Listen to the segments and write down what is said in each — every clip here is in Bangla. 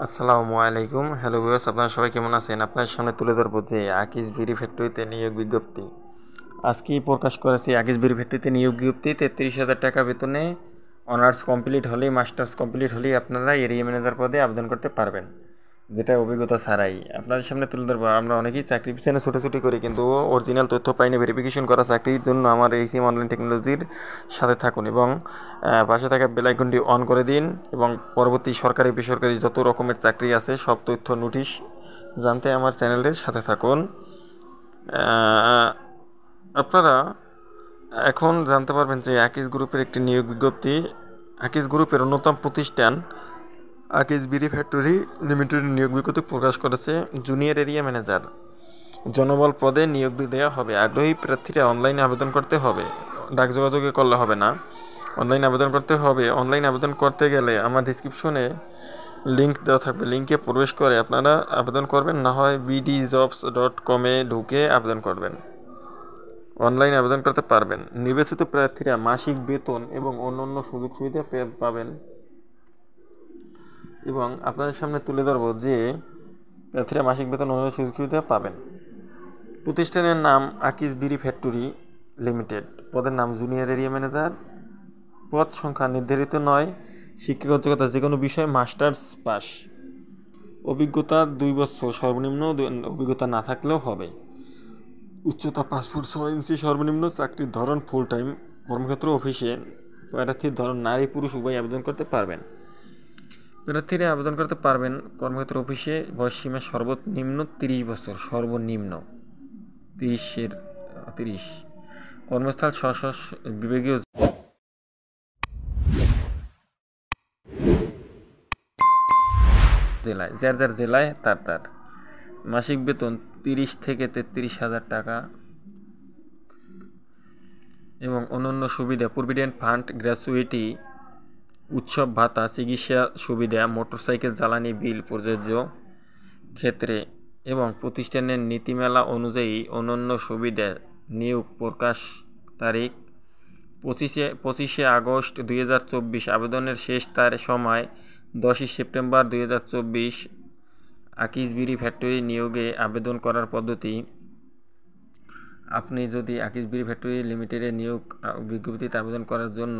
আসসালামু আলাইকুম। হ্যালো ভিউয়ার্স, আপনারা সবাই কেমন আছেন? আপনার সামনে তুলে ধরবো যে আকিজ বিড়ি ফ্যাক্টরিতে নিয়োগ বিজ্ঞপ্তি আজকেই প্রকাশ করেছে। আকিজ বিড়ি ফ্যাক্টরিতে নিয়োগ বিজ্ঞপ্তি 33,000 টাকা বেতনে অনার্স কমপ্লিট হলেই, মাস্টার্স কমপ্লিট হলেই আপনারা এরিয়া ম্যানেজার পদে আবেদন করতে পারবেন, যেটা অভিজ্ঞতা ছাড়াই। আপনাদের সামনে তুলে ধরবো, আমরা অনেকেই চাকরি পিছনে ছুটোছুটি করি, কিন্তু অরিজিনাল তথ্য পাইনি। ভেরিফিকেশন করা চাকরির জন্য আমার এইচএম অনলাইন টেকনোলজির সাথে থাকুন এবং পাশে থাকা বেল আইকনটি অন করে দিন এবং পরবর্তী সরকারি বেসরকারি যত রকমের চাকরি আছে সব তথ্য নোটিশ জানতে আমার চ্যানেলের সাথে থাকুন। আপনারা এখন জানতে পারবেন যে আকিজ গ্রুপের একটি নিয়োগ বিজ্ঞপ্তি। আকিজ গ্রুপের অন্যতম প্রতিষ্ঠান আকিজ বিড়ি ফ্যাক্টরি লিমিটেড নিয়োগ বিজ্ঞপ্তি প্রকাশ করেছে। জুনিয়র এরিয়া ম্যানেজার জনবল পদে নিয়োগ দেওয়া হবে। আগ্রহী প্রার্থীরা অনলাইনে আবেদন করতে হবে, ডাক যোগাযোগে করলে হবে না, অনলাইনে আবেদন করতে হবে। অনলাইন আবেদন করতে গেলে আমার ডিসক্রিপশনে লিঙ্ক দেওয়া থাকবে, লিঙ্কে প্রবেশ করে আপনারা আবেদন করবেন, না হয় bdjobs.com ঢুকে আবেদন করবেন। অনলাইনে আবেদন করতে পারবেন। নির্বাচিত প্রার্থীরা মাসিক বেতন এবং অন্যান্য সুযোগ সুবিধা পাবেন। এবং আপনাদের সামনে তুলে ধরব যে প্রার্থীরা মাসিক বেতন অন্যান্য সুযোগ সুবিধা পাবেন। প্রতিষ্ঠানের নাম আকিজ বিড়ি ফ্যাক্টরি লিমিটেড, পদের নাম জুনিয়র এরিয়া ম্যানেজার, পদ সংখ্যা নির্ধারিত নয়। শিক্ষাগত যোগ্যতা যে কোনো বিষয়ে মাস্টার্স পাস, অভিজ্ঞতা 2 বছর, সর্বনিম্ন অভিজ্ঞতা না থাকলেও হবে। উচ্চতা 5 ফুট 6 ইঞ্চি সর্বনিম্ন। চাকরির ধরন ফুল টাইম, কর্মক্ষেত্র অফিসে। প্রার্থীর ধরন নারী পুরুষ উভয় আবেদন করতে পারবেন। প্রার্থীরা আবেদন করতে পারবেন কর্মক্ষেত্র অফিসে। বয়সসীমা সর্বনিম্ন 30 বছর, সর্বনিম্ন 30। কর্মস্থল বিভাগীয় জেলায়, যার জেলায় তার মাসিক বেতন 30 থেকে 33,000 টাকা এবং অন্যান্য সুবিধা প্রভিডেন্ট ফান্ড, গ্র্যাচুইটি, উৎসব ভাতা, চিকিৎসা সুবিধা, মোটরসাইকেল জ্বালানি বিল প্রযোজ্য ক্ষেত্রে এবং প্রতিষ্ঠানের নীতিমালা অনুযায়ী অন্যান্য সুবিধা। নিয়োগ প্রকাশ তারিখ 25শে আগস্ট 2024। আবেদনের শেষ সময় 10ই সেপ্টেম্বর 2024। আকিজ বিড়ি ফ্যাক্টরি নিয়োগে আবেদন করার পদ্ধতি: আপনি যদি আকিজ বিড়ি ফ্যাক্টরি লিমিটেডের নিয়োগ বিজ্ঞপ্তিতে আবেদন করার জন্য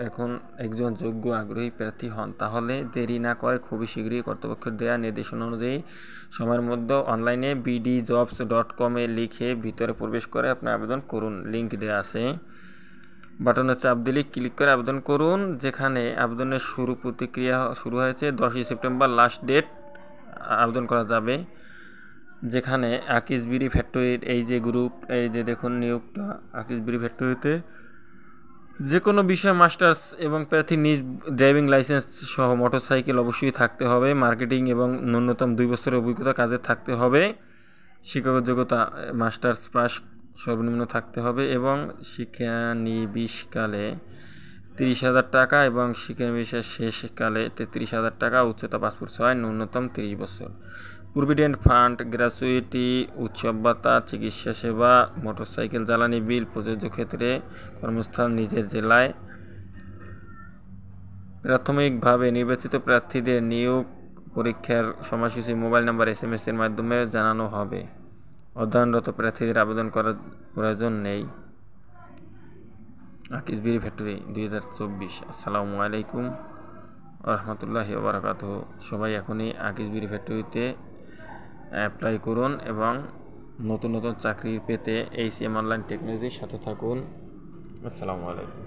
এখন একজন যোগ্য আগ্রহী প্রার্থী হন, তাহলে দেরি না করে খুবই শীঘ্রই কর্তৃপক্ষের দেওয়া নির্দেশনা অনুযায়ী সময়ের মধ্যে অনলাইনে bdjobs.com লিখে ভিতরে প্রবেশ করে আপনার আবেদন করুন। লিঙ্ক দেওয়া আছে, বাটনে চাপ দিলে ক্লিক করে আবেদন করুন। যেখানে আবেদনের প্রতিক্রিয়া শুরু হয়েছে 10ই সেপ্টেম্বর লাস্ট ডেট, আবেদন করা যাবে। যেখানে আকিজ বিড়ি ফ্যাক্টরির এই যে গ্রুপ, এই যে দেখুন নিয়োগটা আকিজ বিড়ি ফ্যাক্টরিতে যে কোনো বিষয়ে মাস্টার্স এবং প্রার্থীর নিজ ড্রাইভিং লাইসেন্স সহ মোটরসাইকেল অবশ্যই থাকতে হবে। মার্কেটিং এবং ন্যূনতম 2 বছরের অভিজ্ঞতা কাজে থাকতে হবে। শিক্ষাগত যোগ্যতা মাস্টার্স পাস সর্বনিম্ন থাকতে হবে এবং শিক্ষানবিশকালে 30,000 টাকা এবং শিক্ষানবিশের শেষকালে 33,000 টাকা। উচ্চতা 5 ফুট 6, ন্যূনতম 30 বছর। প্রভিডেন্ট ফান্ড, গ্র্যাচুইটি, উৎসব ভাতা, চিকিৎসা সেবা, মোটরসাইকেল জ্বালানি বিল প্রযোজ্য ক্ষেত্রে কর্মস্থল নিজের জেলায়। প্রাথমিকভাবে নির্বাচিত প্রার্থীদের নিয়োগ পরীক্ষার সময়সূচি মোবাইল নাম্বার SMS এর মাধ্যমে জানানো হবে। অধ্যয়নরত প্রার্থীদের আবেদন করার প্রয়োজন নেই। আকিজ বিড়ি ফ্যাক্টরি 2024। আসসালামু আলাইকুম রহমতুল্লাহি ওয়া বারাকাতুহু। সবাই এখনই আকিজ বিড়ি ফ্যাক্টরিতে অ্যাপ্লাই করুন এবং নতুন চাকরি পেতে এইচএম অনলাইন টেকনোলজির সাথে থাকুন। আসসালামু আলাইকুম।